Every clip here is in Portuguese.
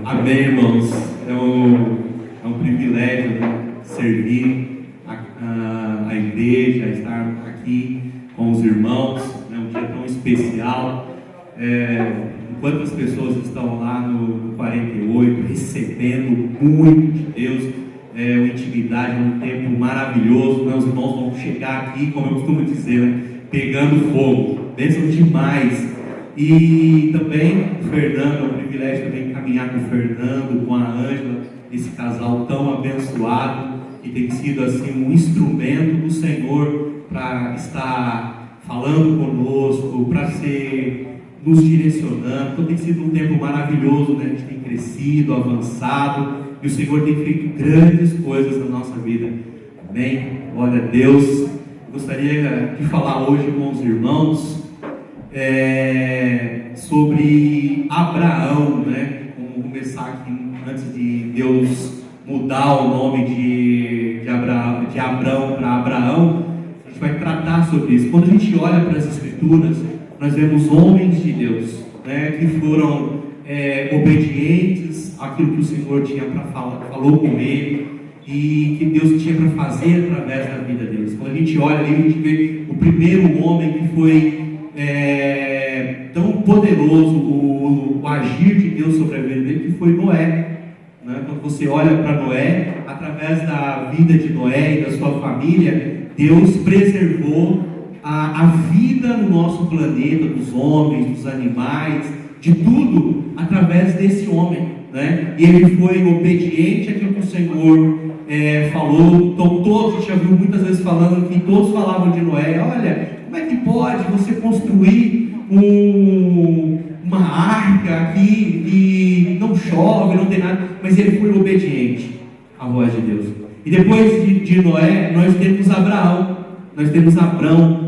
Amém, irmãos. É um privilégio, né, servir a igreja, estar aqui com os irmãos. É um dia tão especial. Enquanto as pessoas estão lá no 48, recebendo muito de Deus, uma intimidade, um tempo maravilhoso, né? Os irmãos vão chegar aqui, como eu costumo dizer, né, pegando fogo. Bênção demais. E também o Fernando, é um privilégio também caminhar com o Fernando, com a Ângela, esse casal tão abençoado, que tem sido assim um instrumento do Senhor para estar falando conosco, para ser nos direcionando. Então tem sido um tempo maravilhoso, né? A gente tem crescido, avançado, e o Senhor tem feito grandes coisas na nossa vida. Amém? Glória a Deus. Eu gostaria de falar hoje com os irmãos sobre Abraão, né? Vamos começar aqui, antes de Deus mudar o nome de Abraão para Abraão, a gente vai tratar sobre isso. Quando a gente olha para as Escrituras, nós vemos homens de Deus, né, que foram obedientes àquilo que o Senhor tinha para falar, falou com ele, e que Deus tinha para fazer através da vida deles. Quando a gente olha ali, a gente vê o primeiro homem que foi tão poderoso, o agir de Deus sobre a vida dele, que foi Noé. Né? Quando você olha para Noé, através da vida de Noé e da sua família, Deus preservou a vida no nosso planeta, dos homens, dos animais, de tudo, através desse homem. Né? E ele foi obediente àquilo que o Senhor falou. Então todos, a gente já viu muitas vezes falando que todos falavam de Noé: olha, como é que pode você construir uma arca aqui e não chove, não tem nada? Mas ele foi obediente à voz de Deus. E depois de Noé, nós temos Abrão,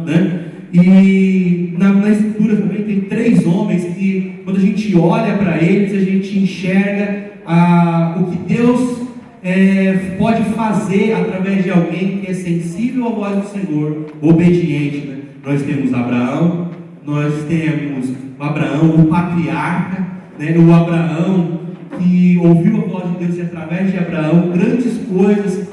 né? E na Escritura também tem 3 homens que, quando a gente olha para eles, a gente enxerga o que Deus pode fazer através de alguém que é sensível à voz do Senhor, obediente, né? Nós temos Abraão, nós temos o Abraão, o patriarca, né? O Abraão que ouviu a voz de Deus, e através de Abraão, grandes coisas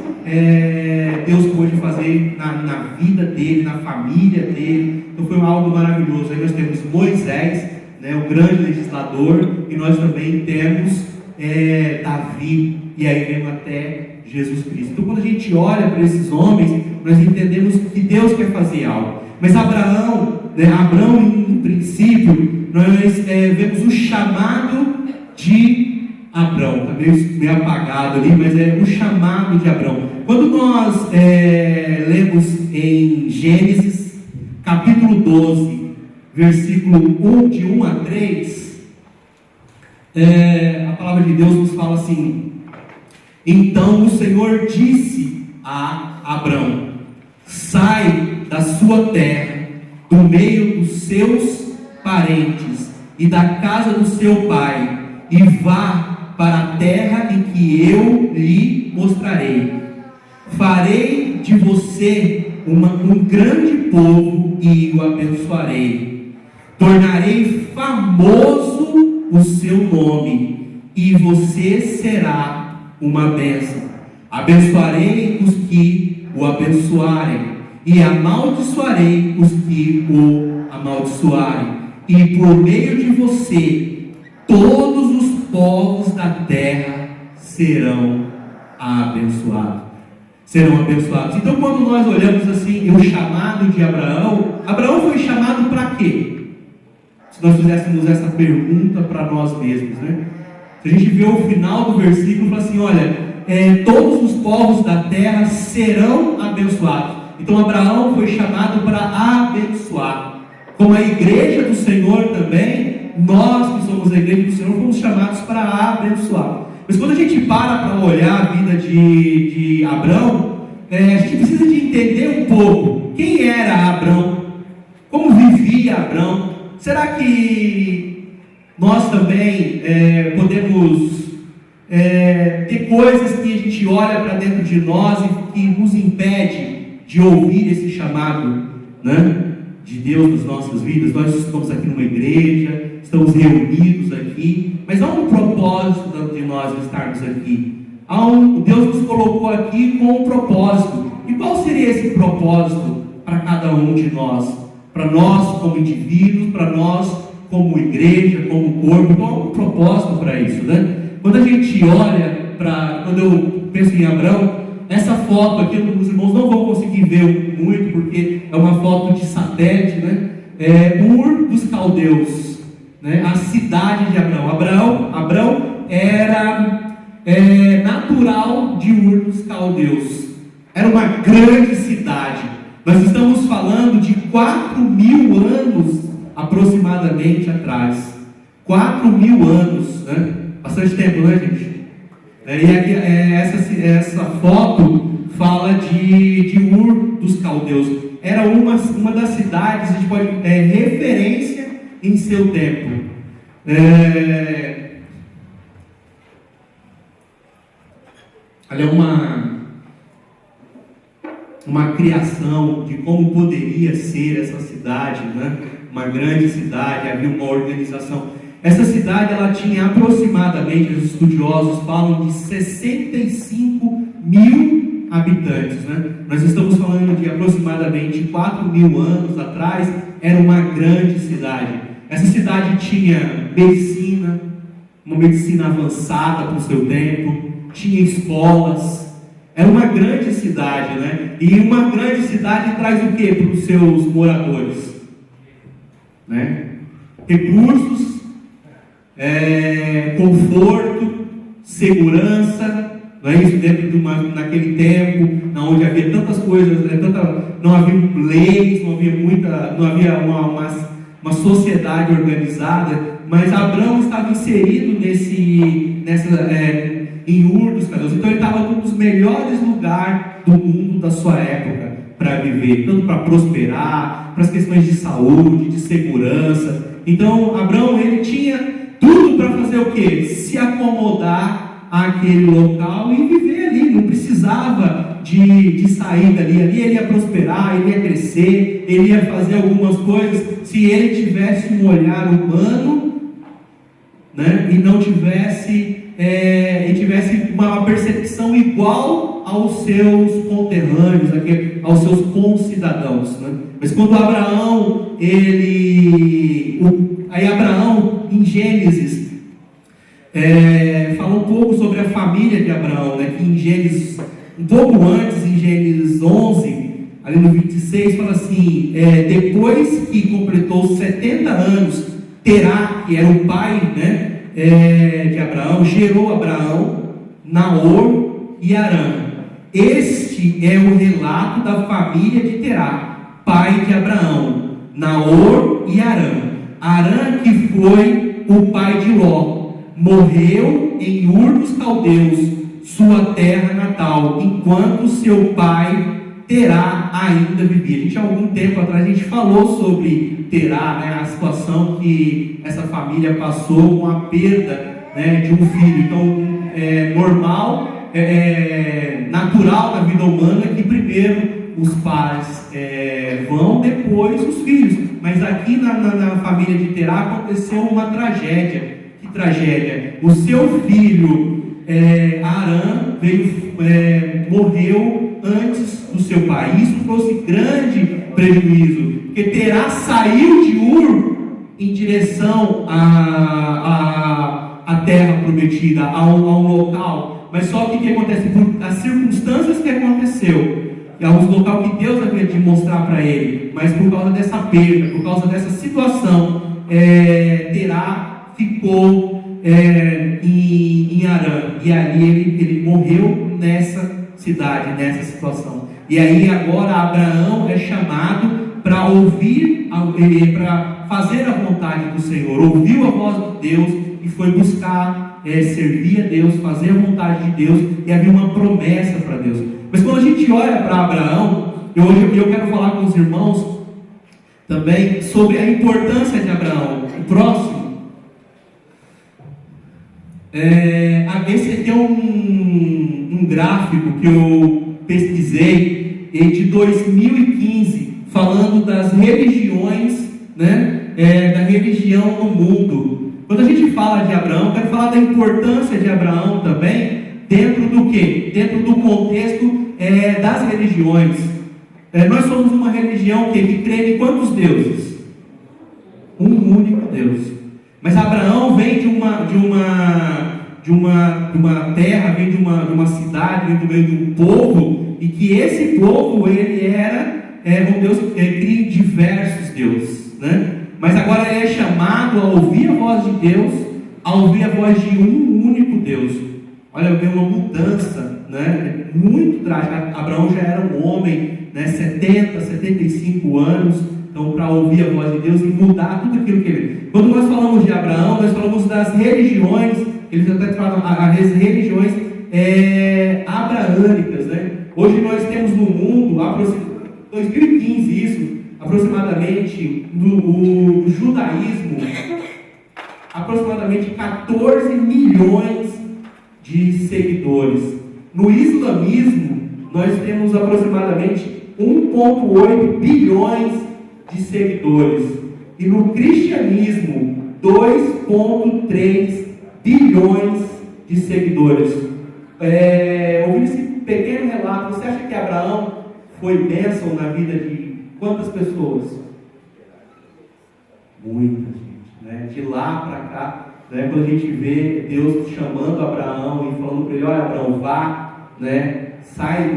Deus pôde fazer na vida dele, na família dele. Então foi algo maravilhoso. Aí nós temos Moisés, né, o grande legislador, e nós também temos Davi, e aí vem até Jesus Cristo. Então quando a gente olha para esses homens, nós entendemos que Deus quer fazer algo. Mas Abraão, no princípio, nós vemos o chamado de Abrão. Está meio apagado ali, mas é o chamado de Abrão. Quando nós lemos em Gênesis, capítulo 12, versículo 1, de 1 a 3, a palavra de Deus nos fala assim: então o Senhor disse a Abrão: sai da sua terra, do meio dos seus parentes e da casa do seu pai, e vá para a terra em que eu lhe mostrarei. Farei de você um grande povo e o abençoarei. Tornarei famoso o seu nome, e você será uma bênção. Abençoarei os que o abençoarem, e amaldiçoarei os que o amaldiçoarem. E por meio de você, todos os povos da terra serão abençoados. Então quando nós olhamos assim o chamado de Abraão, Abraão foi chamado para quê? Se nós fizéssemos essa pergunta para nós mesmos, né? Se a gente vê o final do versículo, fala assim: olha, todos os povos da terra serão abençoados. Então Abraão foi chamado para abençoar. Como a igreja do Senhor também, nós que somos a igreja do Senhor fomos chamados para abençoar. Mas quando a gente para olhar a vida de Abrão, a gente precisa de entender um pouco quem era Abrão, como vivia Abrão. Será que nós também podemos ter coisas que a gente olha para dentro de nós e que nos impede de ouvir esse chamado, né? de Deus nas nossas vidas. Nós estamos aqui numa igreja, estamos reunidos aqui, mas há um propósito de nós estarmos aqui. Deus nos colocou aqui com um propósito. E qual seria esse propósito para cada um de nós? Para nós como indivíduos, para nós como igreja, como corpo. Qual é o propósito para isso, né? Quando a gente olha quando eu penso em Abrão, essa foto aqui, os irmãos não vão conseguir ver muito, porque é uma foto de satélite, né? Ur dos Caldeus, né? A cidade de Abrão. Abrão era natural de Ur dos Caldeus. Era uma grande cidade. Nós estamos falando de 4.000 anos aproximadamente atrás. 4.000 anos, né? Bastante tempo, né, gente? E aqui, essa foto fala de Ur dos Caldeus. Era uma das cidades, a gente pode referência em seu tempo. Ali é uma criação de como poderia ser essa cidade, né? Uma grande cidade, havia uma organização. Essa cidade, ela tinha aproximadamente, os estudiosos falam de 65.000 habitantes, né? Nós estamos falando de aproximadamente 4.000 anos atrás, era uma grande cidade. Essa cidade tinha medicina, uma medicina avançada para o seu tempo, tinha escolas, era uma grande cidade, né? E uma grande cidade traz o que para os seus moradores? Né? Recursos, conforto, segurança, não é isso? Naquele tempo, onde havia tantas coisas, não havia leis, não havia uma sociedade organizada, mas Abrão estava inserido em Ur dos Caldeus. Então ele estava num dos melhores lugares do mundo da sua época para viver, tanto para prosperar, para as questões de saúde, de segurança. Então Abrão, ele tinha tudo para fazer o quê? Se acomodar àquele local e viver ali. Não precisava de sair dali. Ali ele ia prosperar, ele ia crescer, ele ia fazer algumas coisas. Se ele tivesse um olhar humano, né, e não tivesse uma percepção igual aos seus conterrâneos, aos seus concidadãos, né? Mas quando Abraão, Abraão, em Gênesis, fala um pouco sobre a família de Abraão, né? Que em Gênesis, um pouco antes, em Gênesis 11, ali no 26, fala assim, depois que completou 70 anos, Terá, que era o pai, né, de Abraão, gerou Abraão, Naor e Arã. Este é o relato da família de Terá, pai de Abraão, Naor e Arã. Arã, que foi o pai de Ló, morreu em Ur dos Caldeus, sua terra natal, enquanto seu pai Terá ainda vivia. A gente, há algum tempo atrás, a gente falou sobre Terá, né, a situação que essa família passou com a perda, né, de um filho. Então, normal, natural na vida humana que primeiro os pais vão, depois os filhos. Mas aqui na família de Terá aconteceu uma tragédia. Que tragédia? O seu filho Arã morreu antes do seu pai. Isso trouxe grande prejuízo, porque Terá saiu de Ur em direção à terra prometida, a um local. Mas só que o que acontece? Por as circunstâncias que aconteceu, é um local que Deus havia de mostrar para ele, mas por causa dessa perda, por causa dessa situação, Terá ficou em Arã, e ali ele morreu nessa cidade, nessa situação. E aí agora Abraão é chamado para ouvir, para fazer a vontade do Senhor. Ouviu a voz de Deus e foi buscar servir a Deus, fazer a vontade de Deus, e havia uma promessa para Deus. Mas quando a gente olha para Abraão, hoje eu quero falar com os irmãos também sobre a importância de Abraão. O próximo, esse aqui é um gráfico que eu pesquisei de 2015, falando das religiões né, da religião no mundo. Quando a gente fala de Abraão, quero falar da importância de Abraão também, dentro do quê? Dentro do contexto das religiões. Nós somos uma religião que crê em quantos deuses? Um único Deus. Mas Abraão vem de uma terra, vem de uma cidade, vem do meio de um povo, e que esse povo, ele era um Deus que cria em diversos deuses, né? Mas agora ele é chamado a ouvir a voz de Deus, a ouvir a voz de um único Deus. Olha, veio uma mudança, né, muito drástica. Abraão já era um homem, né, 70, 75 anos, então para ouvir a voz de Deus e mudar tudo aquilo que ele... Quando nós falamos de Abraão, nós falamos das religiões, eles até falam as religiões abraânicas, né? Hoje nós temos no mundo, 2015 isso, aproximadamente, no judaísmo, aproximadamente 14 milhões de seguidores. No islamismo, nós temos aproximadamente 1,8 bilhões de seguidores. E no cristianismo, 2,3 bilhões de seguidores. Ouvindo esse pequeno relato, você acha que Abraão foi bênção na vida de quantas pessoas? Muita gente, né? De lá para cá, né? Quando a gente vê Deus chamando Abraão e falando para ele: olha, Abraão, vá, né? Sai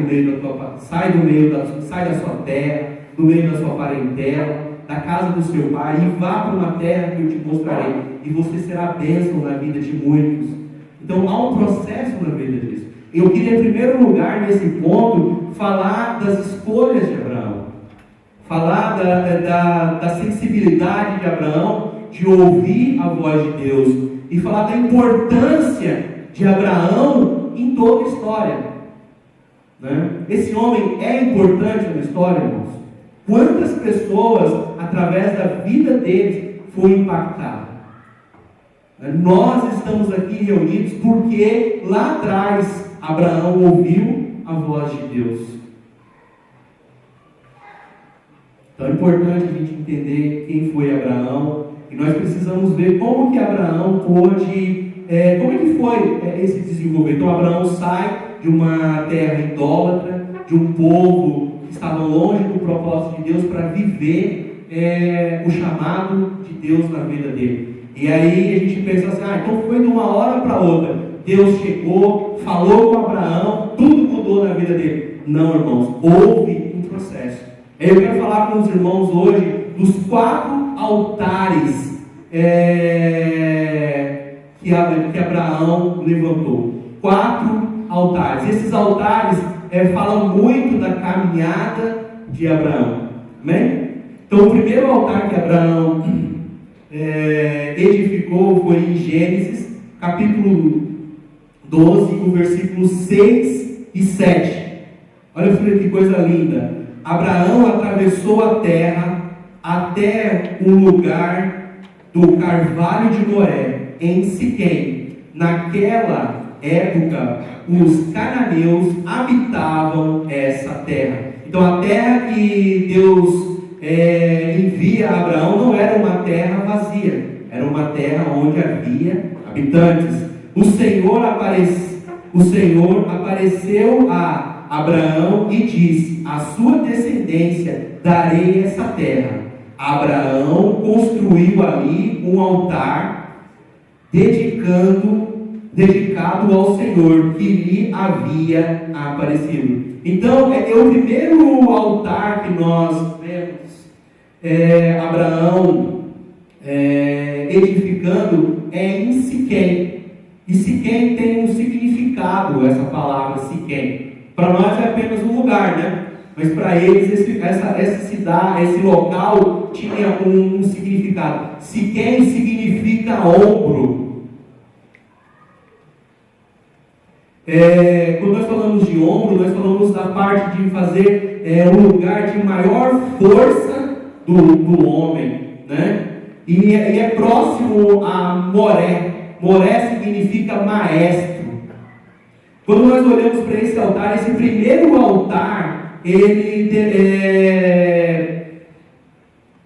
da sua terra, do meio da sua parentela, da casa do seu pai, e vá para uma terra que eu te mostrarei, e você será bênção na vida de muitos. Então há um processo na vida disso. Eu queria, em primeiro lugar, nesse ponto, falar das escolhas de Abraão, falar da sensibilidade de Abraão, de ouvir a voz de Deus, e falar da importância de Abraão em toda a história, né? Esse homem é importante na história, irmãos. Quantas pessoas, através da vida deles, foram impactadas? Nós estamos aqui reunidos porque lá atrás Abraão ouviu a voz de Deus. Então é importante a gente entender quem foi Abraão, e nós precisamos ver como que Abraão pôde, como é que foi esse desenvolvimento. Então Abraão sai de uma terra idólatra, de um povo que estava longe do propósito de Deus, para viver o chamado de Deus na vida dele. E aí a gente pensa assim: então foi de uma hora para outra, Deus chegou, falou com Abraão, tudo mudou na vida dele. Não, irmãos, houve um processo. Eu quero falar com os irmãos hoje dos 4 altares que Abraão levantou. 4 altares. Esses altares falam muito da caminhada de Abraão. Amém? Então o primeiro altar que Abraão edificou foi em Gênesis, capítulo 12, o versículos 6 e 7. Olha que coisa linda. Abraão atravessou a terra até o lugar do carvalho de Moré, em Siquém. Naquela época, os cananeus habitavam essa terra. Então a terra que Deus envia a Abraão não era uma terra vazia, era uma terra onde havia habitantes. O Senhor apareceu a Abraão e disse: a sua descendência darei essa terra. Abraão construiu ali um altar dedicado ao Senhor que lhe havia aparecido. Então é o primeiro altar que nós vemos Abraão edificando em Siquém. E Siquém tem um significado, essa palavra Siquém. Para nós é apenas um lugar, né? Mas para eles essa cidade, esse local tinha um significado. Siquém significa ombro. Quando nós falamos de ombro, nós falamos da parte de fazer um lugar de maior força do homem, né? E é próximo a Moré. Moré significa maestro. Quando nós olhamos para esse altar, esse primeiro altar, ele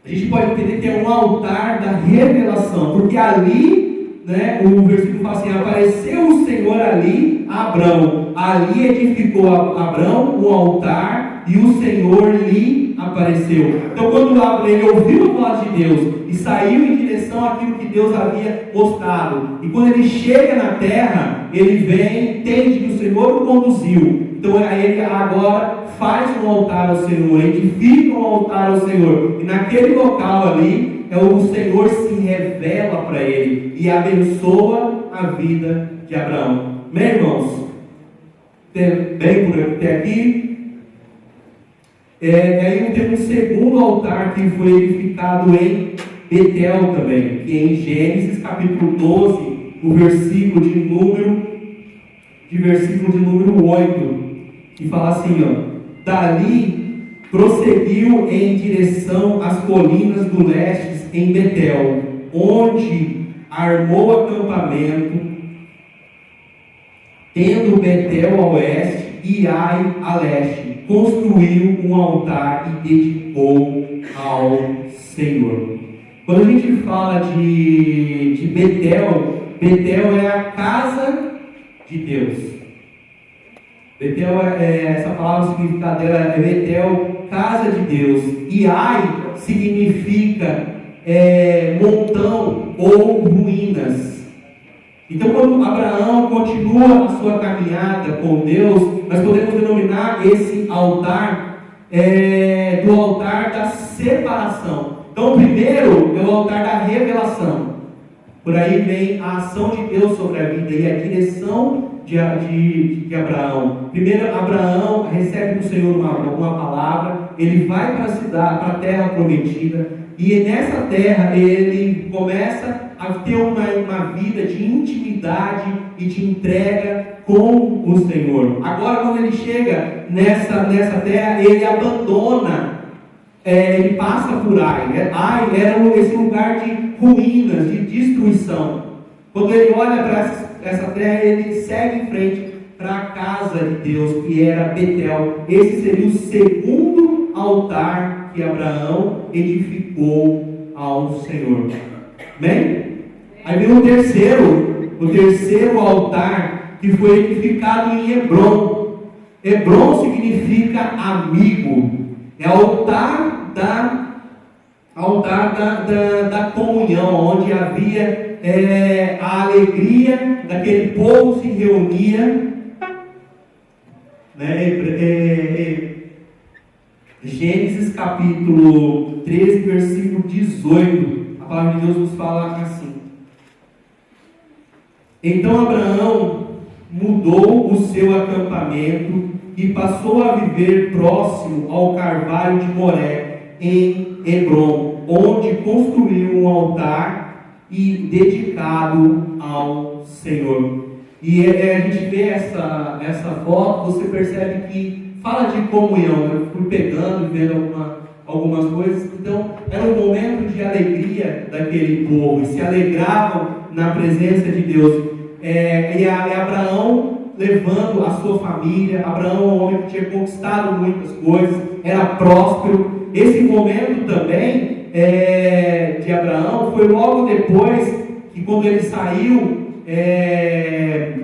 A gente pode entender que é um altar da revelação, porque ali, né, o versículo fala assim: apareceu o Senhor ali a Abrão, ali edificou Abrão um altar e o Senhor lhe apareceu. Então, quando ele ouviu a voz de Deus e saiu em direção àquilo que Deus havia mostrado, e quando ele chega na terra, ele vem, entende que o Senhor o conduziu. Então ele agora faz um altar ao Senhor, edifica um altar ao Senhor, e naquele local ali, o Senhor se revela para ele e abençoa a vida de Abraão. Meus irmãos, bem por até aqui. Aí temos um segundo altar que foi edificado em Betel também, que é em Gênesis capítulo 12, o versículo de número 8, que fala assim, ó: dali prosseguiu em direção às colinas do leste em Betel, onde armou acampamento, tendo Betel a oeste e Ai a leste, construiu um altar e dedicou ao Senhor. Quando a gente fala de Betel, Betel é a casa de Deus. Betel, essa palavra, o significado dela é Betel, casa de Deus. E Ai significa montão ou ruínas. Então, quando Abraão continua a sua caminhada com Deus, nós podemos denominar esse altar do altar da separação. Então, o primeiro é o altar da revelação. Por aí vem a ação de Deus sobre a vida e a direção de Abraão. Primeiro, Abraão recebe do Senhor uma palavra, ele vai para a cidade, para a terra prometida, e nessa terra ele começa a ter uma vida de intimidade e de entrega com o Senhor. Agora, quando ele chega nessa terra, ele abandona, ele passa por Ai. Ai era esse lugar de ruínas, de destruição. Quando ele olha para essa terra, ele segue em frente para a casa de Deus, que era Betel. Esse seria o segundo altar que Abraão edificou ao Senhor. Amém? Aí vem o terceiro altar, que foi edificado em Hebrom. Hebrom significa amigo. É altar da comunhão, onde havia a alegria daquele povo se reunia, né? Gênesis capítulo 13, versículo 18, a palavra de Deus nos fala assim: então Abraão mudou o seu acampamento e passou a viver próximo ao carvalho de Moré, em Hebrom, onde construiu um altar e dedicado ao Senhor. E a gente vê essa foto, você percebe que fala de comunhão. Eu fui pegando e vendo algumas coisas. Então, era um momento de alegria daquele povo, e se alegravam na presença de Deus. E Abraão levando a sua família. Abraão é um homem que tinha conquistado muitas coisas, era próspero. Esse momento também de Abraão foi logo depois que, quando ele saiu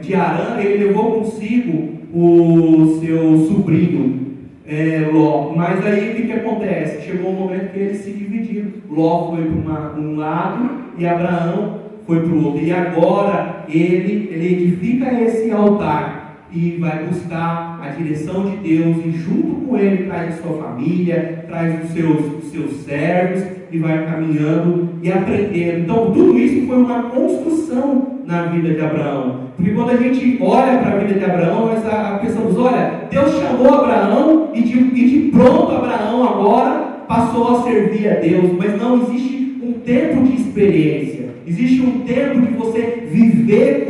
de Harã, ele levou consigo o seu sobrinho Ló. Mas aí o que acontece? Chegou um momento que eles se dividiram. Ló foi para um lado e Abraão foi para o outro. E agora ele edifica esse altar e vai buscar a direção de Deus, e junto com ele traz a sua família, traz os seus servos, e vai caminhando e aprendendo. Então, tudo isso foi uma construção na vida de Abraão. Porque quando a gente olha para a vida de Abraão, nós pensamos: olha, Deus chamou Abraão e de pronto Abraão agora passou a servir a Deus. Mas não, existe um tempo de experiência, existe um tempo de você viver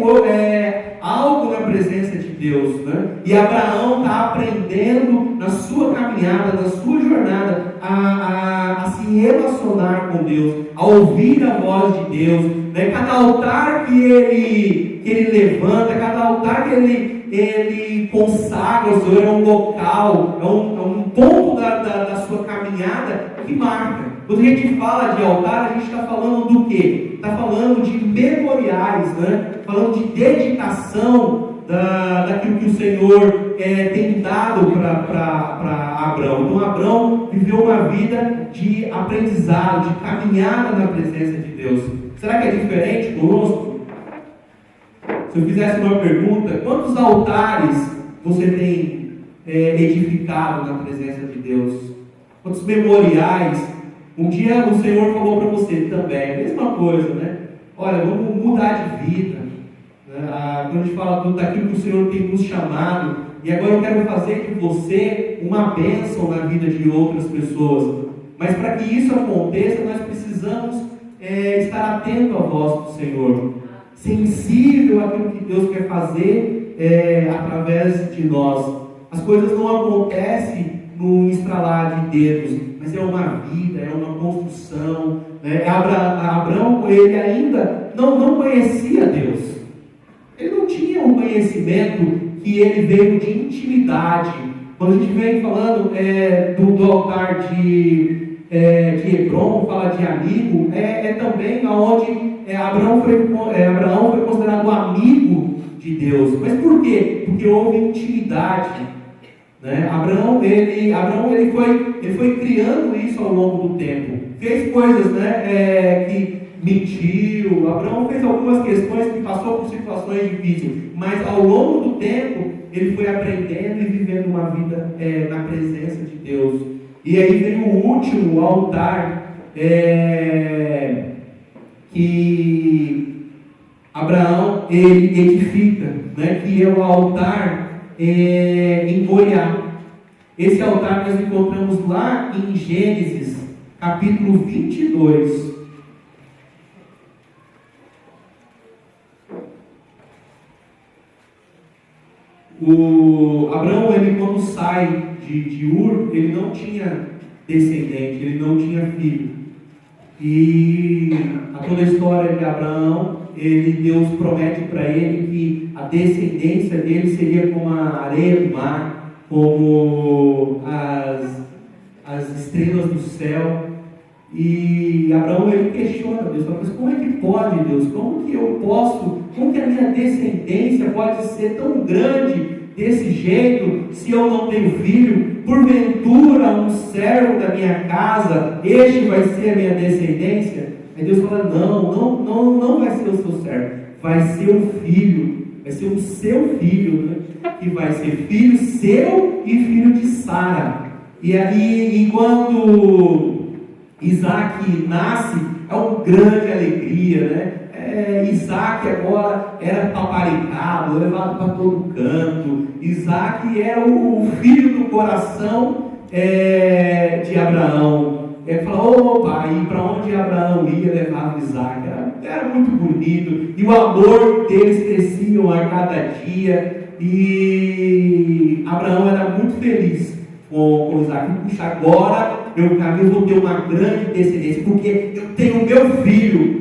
algo na presença de Deus, né? E Abraão está aprendendo na sua caminhada, na sua jornada, a se relacionar com Deus, a ouvir a voz de Deus, né? Cada altar que ele levanta, cada altar que ele consagra ao Senhor é um local, é um ponto da sua caminhada que marca. Quando a gente fala de altar, a gente está falando do quê? Está falando de memoriais, né? Falando de dedicação daquilo que o Senhor tem dado para Abrão. Então Abrão viveu uma vida de aprendizado, de caminhada na presença de Deus. Será que é diferente conosco? Se eu fizesse uma pergunta, quantos altares você tem edificado na presença de Deus? Quantos memoriais? Um dia o Senhor falou para você também, a mesma coisa, né? Olha, vamos mudar de vida. Quando a gente fala daquilo que o Senhor tem nos chamado, e agora eu quero fazer de você uma bênção na vida de outras pessoas. Mas para que isso aconteça, nós precisamos estar atento à voz do Senhor, sensível àquilo que Deus quer fazer através de nós. As coisas não acontecem num estralar de dedos, mas é uma vida, é uma construção. Abraão, ele ainda não conhecia Deus. Ele não tinha um conhecimento que ele veio de intimidade. Quando a gente vem falando do altar de Hebron, fala de amigo, também onde Abraão foi considerado amigo de Deus. Mas por quê? Porque houve intimidade. Né? Abraão ele foi criando isso ao longo do tempo. Fez coisas, né, que mentiu. Abraão fez algumas questões que passou por situações difíceis, mas ao longo do tempo ele foi aprendendo e vivendo uma vida na presença de Deus. E aí vem o último altar que Abraão ele edifica, né, que é o altar em Moriá. Esse altar nós encontramos lá em Gênesis capítulo 22. Abraão, ele quando sai de Ur, ele não tinha descendente, ele não tinha filho. E a toda a história de Abraão, Deus promete para ele que a descendência dele seria como a areia do mar, como as estrelas do céu. E Abraão, ele questiona Deus, mas como é que pode, Deus? Como que a minha descendência pode ser tão grande desse jeito, se eu não tenho filho? Porventura um servo da minha casa, este vai ser a minha descendência? Aí Deus fala, não vai ser o seu servo, vai ser o filho, vai ser o seu filho, né? Que vai ser filho seu e filho de Sara. E aí, quando Isaac nasce, é uma grande alegria, né? Isaac agora era paparicado, levado para todo canto. Isaac era o filho do coração de Abraão. Ele falou, opa, e para onde Abraão ia, levava Isaac. Era muito bonito, e o amor deles crescia a cada dia, e Abraão era muito feliz com Isaac. Puxa, agora eu vou ter uma grande descendência, porque eu tenho meu filho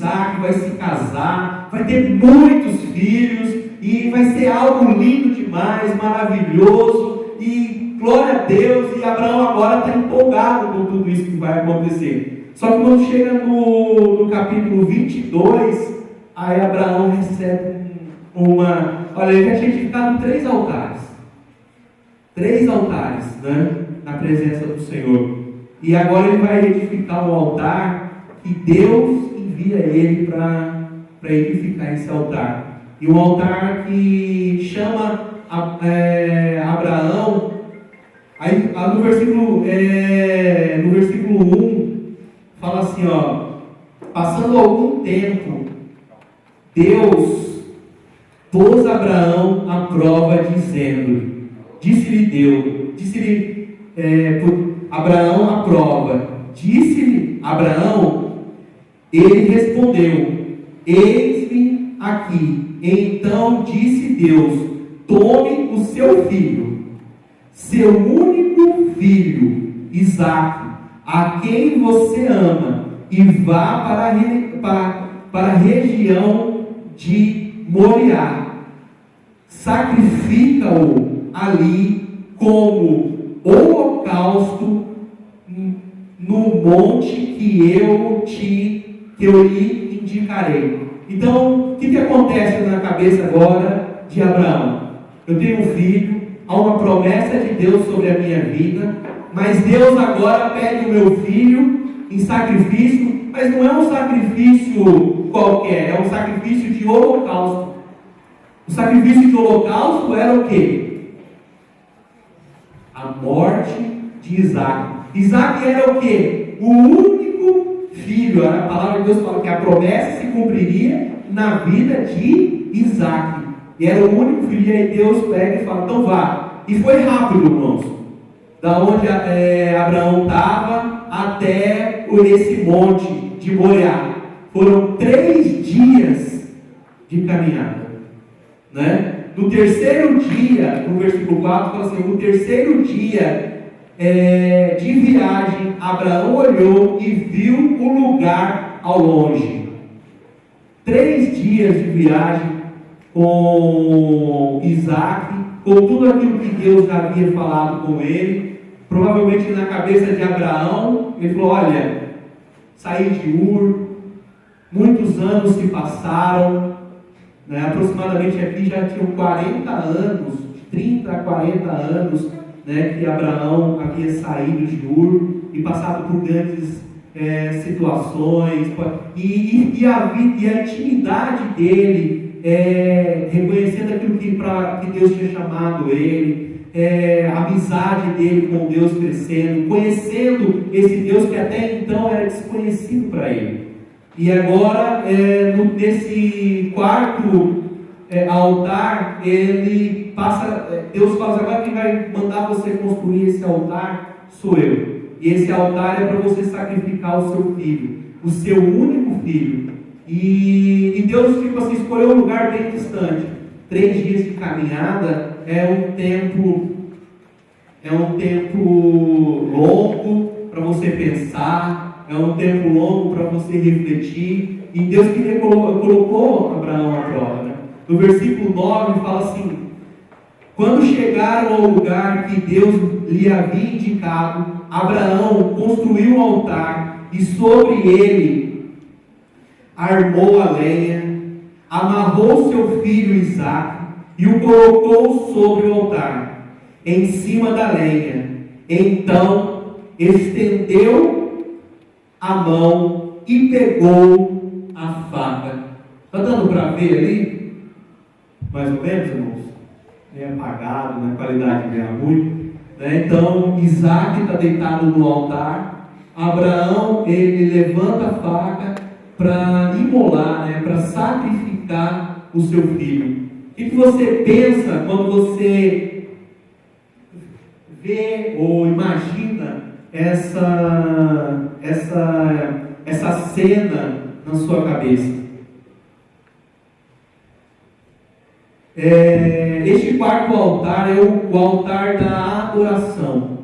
Isaac vai se casar, vai ter muitos filhos, e vai ser algo lindo demais, maravilhoso, e glória a Deus. E Abraão agora está empolgado com tudo isso que vai acontecer. Só que quando chega no capítulo 22, aí Abraão recebe olha, ele já tinha edificado 3 altares, né, na presença do Senhor, e agora ele vai edificar um altar que Deus envia ele para edificar esse altar. E um altar que chama Abraão. Aí no versículo 1 fala assim, ó: passando algum tempo, Deus pôs Abraão à prova, disse-lhe Abraão à prova, disse-lhe Abraão, ele respondeu, eis-me aqui. Então disse Deus, tome o seu filho, seu único filho, Isaque, a quem você ama, e vá para a região de Moriá. Sacrifica-o ali como holocausto no monte que eu lhe indicarei. Então, o que acontece na cabeça agora de Abraão? Eu tenho um filho, há uma promessa de Deus sobre a minha vida, mas Deus agora pede o meu filho em sacrifício, mas não é um sacrifício qualquer, é um sacrifício de holocausto. O sacrifício de holocausto era o quê? A morte de Isaque. Isaque era o quê? O único filho. A palavra de Deus fala que a promessa se cumpriria na vida de Isaque. E era o único filho. E aí Deus pega e fala, então vá. E foi rápido, irmãos. Da onde Abraão estava até esse monte de Moriá. Foram 3 dias de caminhada. Né? No terceiro dia, no versículo 4, fala assim: no terceiro dia de viagem, Abraão olhou e viu o lugar ao longe. 3 dias de viagem com Isaque, com tudo aquilo que Deus já havia falado com ele. Provavelmente na cabeça de Abraão, ele falou: olha, saí de Ur, muitos anos se passaram, né? Aproximadamente aqui já tinham 40 anos, de 30 a 40 anos, né, que Abraão havia saído de Ur e passado por grandes situações, e a intimidade dele, reconhecendo aquilo que Deus tinha chamado ele, a amizade dele com Deus crescendo, conhecendo esse Deus que até então era desconhecido para ele. E agora, nesse quarto altar, ele passa, Deus fala: agora quem vai mandar você construir esse altar sou eu. E esse altar é para você sacrificar o seu filho, o seu único filho. E Deus, tipo assim, escolheu um lugar bem distante. 3 dias de caminhada é um tempo longo para você pensar, é um tempo longo para você refletir. E Deus que colocou Abraão à prova, né? No versículo 9 fala assim: quando chegaram ao lugar que Deus lhe havia indicado, Abraão construiu um altar e sobre ele armou a lenha, amarrou seu filho Isaque e o colocou sobre o altar, em cima da lenha. Então estendeu a mão e pegou a faca. Está dando para ver ali? Mais ou menos, irmãos? É apagado, na qualidade dele é ruim. Né? Então Isaque está deitado no altar. Abraão, ele levanta a faca para imolar, né? Para sacrificar o seu filho. O que você pensa quando você vê ou imagina essa cena na sua cabeça? Este quarto altar é o altar da adoração.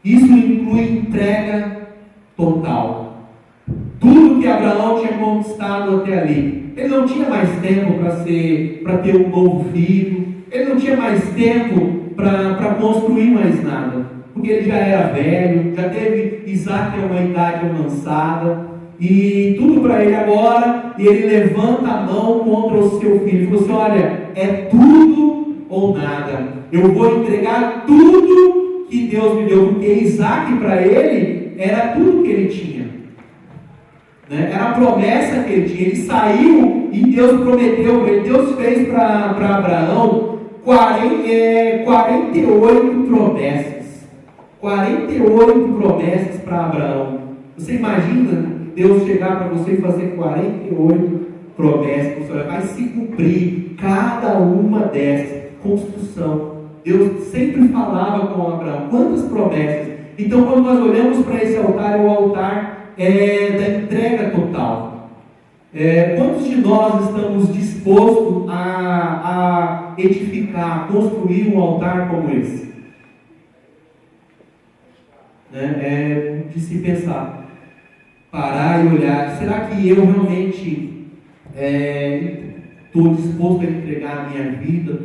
Isso inclui entrega total. Tudo que Abraão tinha conquistado até ali. Ele não tinha mais tempo para ter um novo filho. Ele não tinha mais tempo para construir mais nada. Porque ele já era velho, já teve Isaque a uma idade avançada. E tudo para ele agora, e ele levanta a mão contra o seu filho. Ele falou assim: olha, é tudo ou nada. Eu vou entregar tudo que Deus me deu. Porque Isaque para ele era tudo que ele tinha, né? Era a promessa que ele tinha. Ele saiu e Deus prometeu para ele. Deus fez para Abraão 48 promessas. 48 promessas para Abraão. Você imagina Deus chegar para você e fazer 48 promessas? Você vai se cumprir cada uma dessas. Construção. Deus sempre falava com Abraão. Quantas promessas? Então, quando nós olhamos para esse altar, é o altar da entrega total. Quantos de nós estamos dispostos a edificar, a construir um altar como esse? né? É de se pensar, parar e olhar, será que eu realmente estou disposto a entregar a minha vida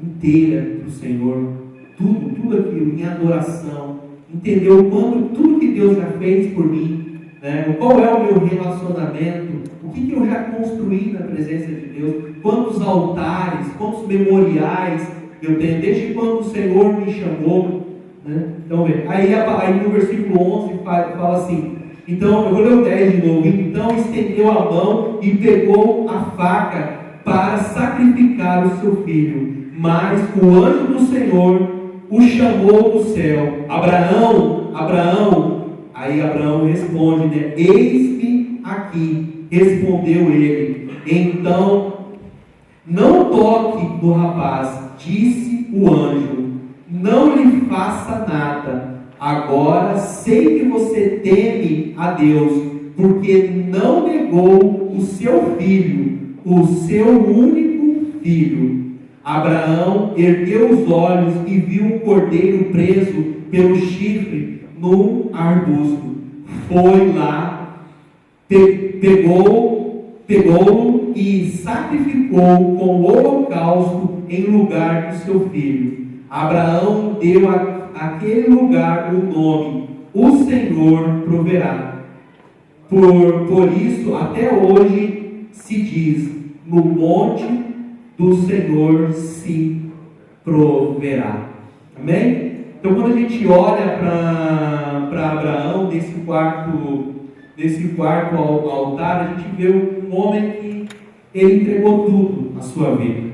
inteira para o Senhor? Tudo aquilo, em adoração, entender o quanto, tudo que Deus já fez por mim, né? Qual é o meu relacionamento, o que eu já construí na presença de Deus, quantos altares, quantos memoriais eu tenho, desde quando o Senhor me chamou, né? Então, aí no versículo 11 fala assim, então, eu vou ler o 10 de novo, então estendeu a mão e pegou a faca para sacrificar o seu filho, mas o anjo do Senhor o chamou do céu, Abraão, Abraão. Aí Abraão responde, né? Eis-me aqui, respondeu ele. Então, não toque no rapaz, disse o anjo, não lhe faça nada. Agora sei que você teme a Deus, porque não negou o seu filho, o seu único filho. Abraão ergueu os olhos e viu um cordeiro preso pelo chifre num arbusto. Foi lá, pegou-o e sacrificou com o holocausto em lugar do seu filho. Abraão deu àquele lugar o nome, o Senhor proverá. Por isso, até hoje se diz, no monte do Senhor se proverá. Amém? Então, quando a gente olha para Abraão, nesse quarto altar, a gente vê um homem que ele entregou tudo na sua vida.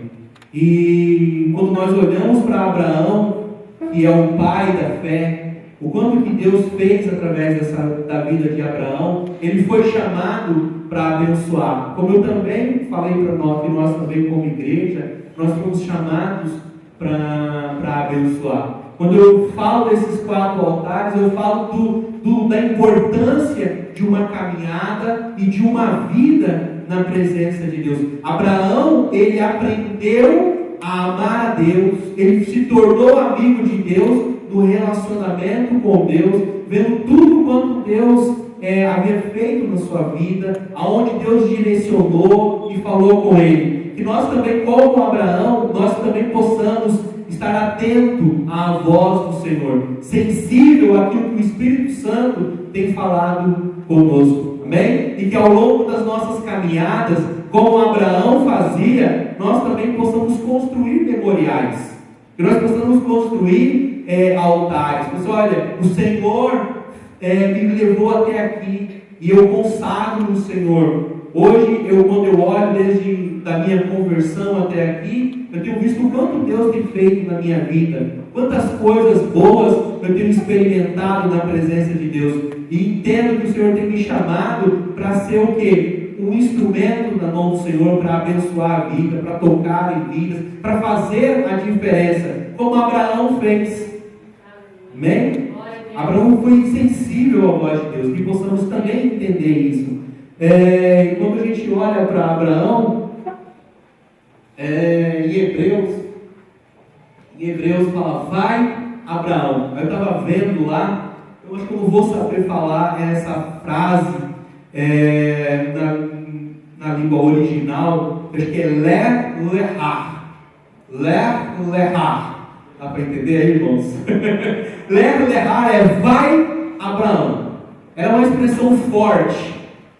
E quando nós olhamos para Abraão, que é o pai da fé, o quanto que Deus fez através da vida de Abraão, ele foi chamado para abençoar. Como eu também falei para nós, que nós também como igreja, nós fomos chamados para abençoar. Quando eu falo desses 4 altares, eu falo da importância de uma caminhada e de uma vida na presença de Deus. Abraão, ele aprendeu a amar a Deus, ele se tornou amigo de Deus no relacionamento com Deus, vendo tudo quanto Deus havia feito na sua vida, aonde Deus direcionou e falou com ele. Que nós também, como Abraão, nós também possamos estar atento à voz do Senhor, sensível àquilo que o Espírito Santo tem falado conosco. Amém? E que ao longo das nossas caminhadas, como Abraão fazia, nós também possamos construir memoriais, que nós possamos construir altares. Pessoal, olha, o Senhor me levou até aqui e eu consagro no Senhor. Hoje, quando eu olho desde da minha conversão até aqui, eu tenho visto o quanto Deus tem feito na minha vida, quantas coisas boas eu tenho experimentado na presença de Deus, e entendo que o Senhor tem me chamado para ser o quê? Um instrumento na mão do Senhor para abençoar a vida, para tocar em vidas, para fazer a diferença, como Abraão fez. Amém? Abraão foi sensível à voz de Deus, que possamos também entender isso. E quando a gente olha para Abraão, em Hebreus fala, vai Abraão. Eu estava vendo lá, eu acho que eu não vou saber falar essa frase na língua original, eu acho que é Lehar. Dá para entender aí, irmãos? Lehar é vai Abraão. É uma expressão forte,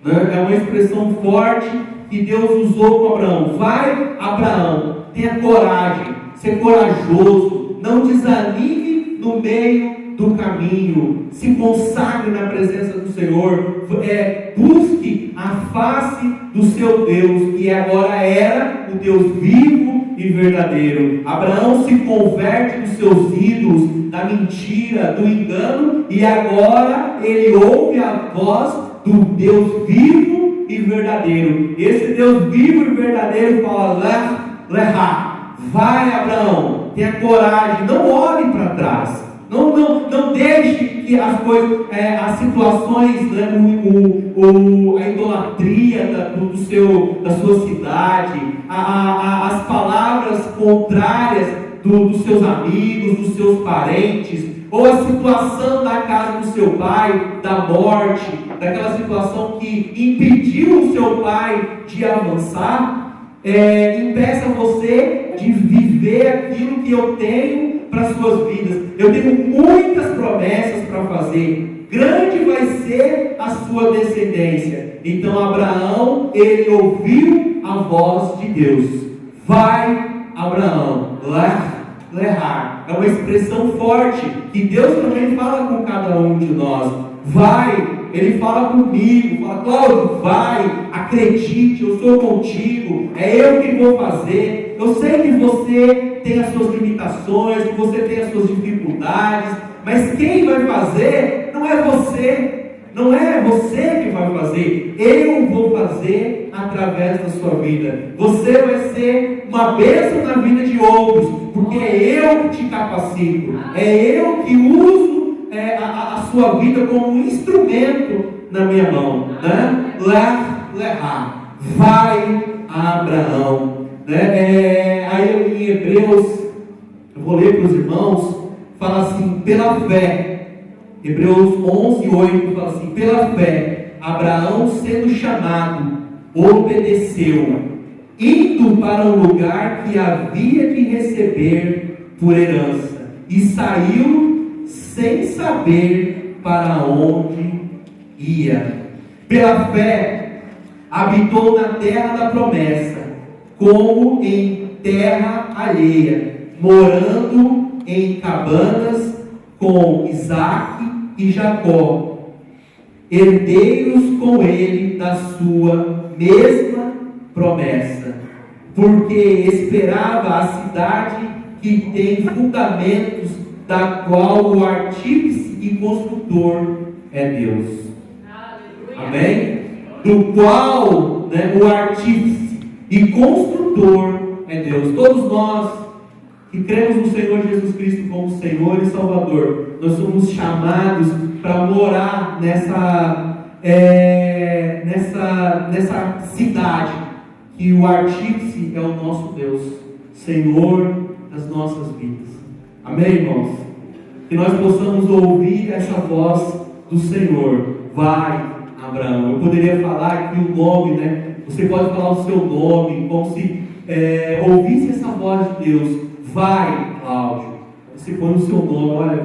né? É uma expressão forte que Deus usou com Abraão. Vai Abraão, tenha coragem, ser corajoso, não desanime no meio do caminho, se consagre na presença do Senhor, busque a face do seu Deus, que agora era o Deus vivo e verdadeiro. Abraão se converte dos seus ídolos, da mentira, do engano, e agora ele ouve a voz do Deus vivo e verdadeiro. Esse Deus vivo e verdadeiro fala, vai Abraão, tenha coragem, não olhe para trás. Não deixe que as coisas, as situações, né, a idolatria da sua cidade, as palavras contrárias dos seus amigos, dos seus parentes, ou a situação da casa do seu pai, da morte, daquela situação que impediu o seu pai de avançar, impeça você de viver aquilo que eu tenho para as suas vidas. Eu tenho muitas promessas para fazer, grande vai ser a sua descendência. Então Abraão, ele ouviu a voz de Deus. Vai, Abraão, Lehar. É uma expressão forte que Deus também fala com cada um de nós. Vai, ele fala comigo, fala: Cláudio, vai, acredite, eu sou contigo, é eu que vou fazer. Eu sei que você tem as suas limitações, que você tem as suas dificuldades, mas quem vai fazer não é você. Não é você que vai fazer, eu vou fazer através da sua vida. Você vai ser uma bênção na vida de outros, porque é eu que te capacito, é eu que uso a sua vida como um instrumento na minha mão, né? Lehar, vai Abraão, né? Aí em Hebreus, eu vou ler para os irmãos, fala assim: pela fé. Hebreus 11:8 fala assim: pela fé, Abraão, sendo chamado, obedeceu, indo para um lugar que havia de receber por herança, e saiu sem saber para onde ia. Pela fé, habitou na terra da promessa, como em terra alheia, morando em cabanas com Isaque e Jacó, herdeiros com ele da sua mesma promessa, porque esperava a cidade que tem fundamentos, da qual o artífice e construtor é Deus. Amém? Do qual, né, o artífice e construtor é Deus. Todos nós que cremos no Senhor Jesus Cristo como Senhor e Salvador, nós somos chamados para morar nessa cidade, que o artífice é o nosso Deus, Senhor das nossas vidas. Amém, irmãos? Que nós possamos ouvir essa voz do Senhor. Vai, Abraão. Eu poderia falar aqui o nome, né? Você pode falar o seu nome, como se ouvisse essa voz de Deus. Vai, Cláudio. Você põe o seu nome, olha,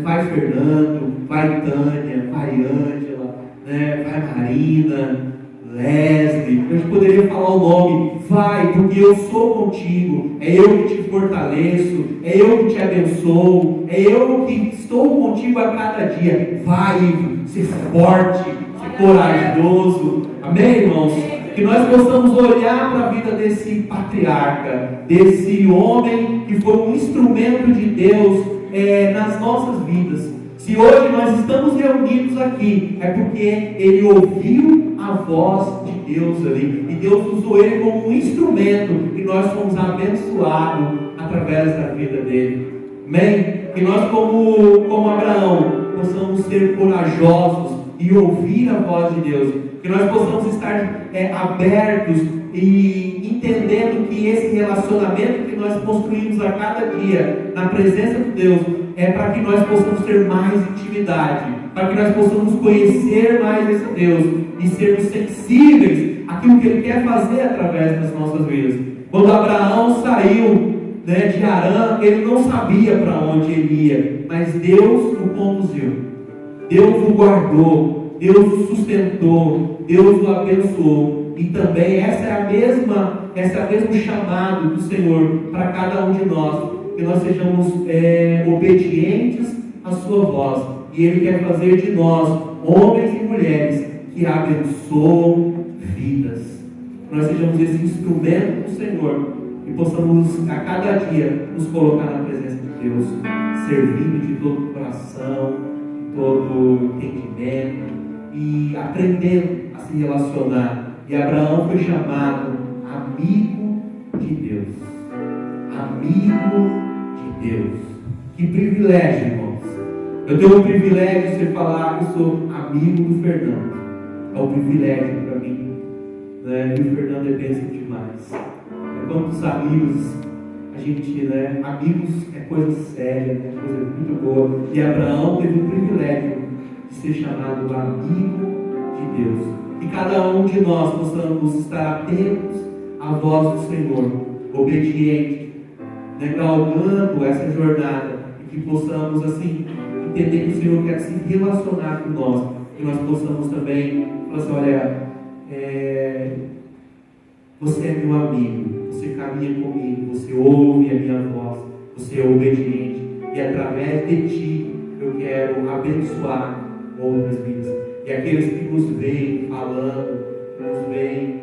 vai Fernando, vai Tânia, vai Ângela, né? Vai Marina, Leslie. Eu poderia falar o nome. Vai, porque eu sou contigo. É eu que te fortaleço, é eu que te abençoo, é eu que estou contigo a cada dia. Vai, ser forte, ser corajoso. Amém, irmãos? Que nós possamos olhar para a vida desse patriarca, desse homem que foi um instrumento de Deus nas nossas vidas. Se hoje nós estamos reunidos aqui, é porque ele ouviu a voz de Deus ali, e Deus usou ele como um instrumento, e nós fomos abençoados através da vida dele. Amém? Que nós, como Abraão, possamos ser corajosos e ouvir a voz de Deus. Que nós possamos estar abertos e entendendo que esse relacionamento que nós construímos a cada dia na presença de Deus é para que nós possamos ter mais intimidade, para que nós possamos conhecer mais esse Deus e sermos sensíveis àquilo que Ele quer fazer através das nossas vidas. Quando Abraão saiu, né, de Harã, ele não sabia para onde ele ia, mas Deus o conduziu, Deus o guardou, Deus o sustentou, Deus o abençoou. E também esse é o mesmo chamado do Senhor para cada um de nós, que nós sejamos obedientes à sua voz. E Ele quer fazer de nós homens e mulheres que abençoam vidas. Que nós sejamos esse instrumento do Senhor e possamos a cada dia nos colocar na presença de Deus, servindo de todo o coração, todo o entendimento e aprendendo a se relacionar. E Abraão foi chamado amigo de Deus. Amigo de Deus. Que privilégio, irmãos. Eu tenho o privilégio de você falar que eu sou amigo do Fernando. É um privilégio para mim, né? E o Fernando é bênção demais. Quantos amigos a gente, né, amigos é coisa séria, né, coisa muito boa. E Abraão teve o privilégio de ser chamado amigo de Deus. Que cada um de nós possamos estar atentos à voz do Senhor, obediente, né, galgando essa jornada, e que possamos assim entender que o Senhor quer se relacionar com nós, e nós possamos também falar assim: olha, você é meu amigo, você caminha comigo, você ouve a minha voz, você é obediente, e através de ti eu quero abençoar outras vidas. E aqueles que nos veem falando, nos veem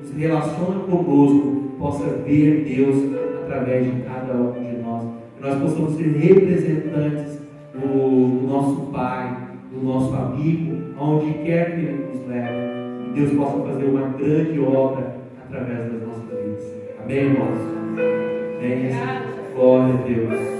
se relacionam conosco, possa ver Deus através de cada um de nós. Que nós possamos ser representantes do nosso Pai, do nosso amigo, aonde quer que Ele nos leve. E Deus possa fazer uma grande obra através das nossas vidas. Amém, irmãos? Amém. Glória a Deus.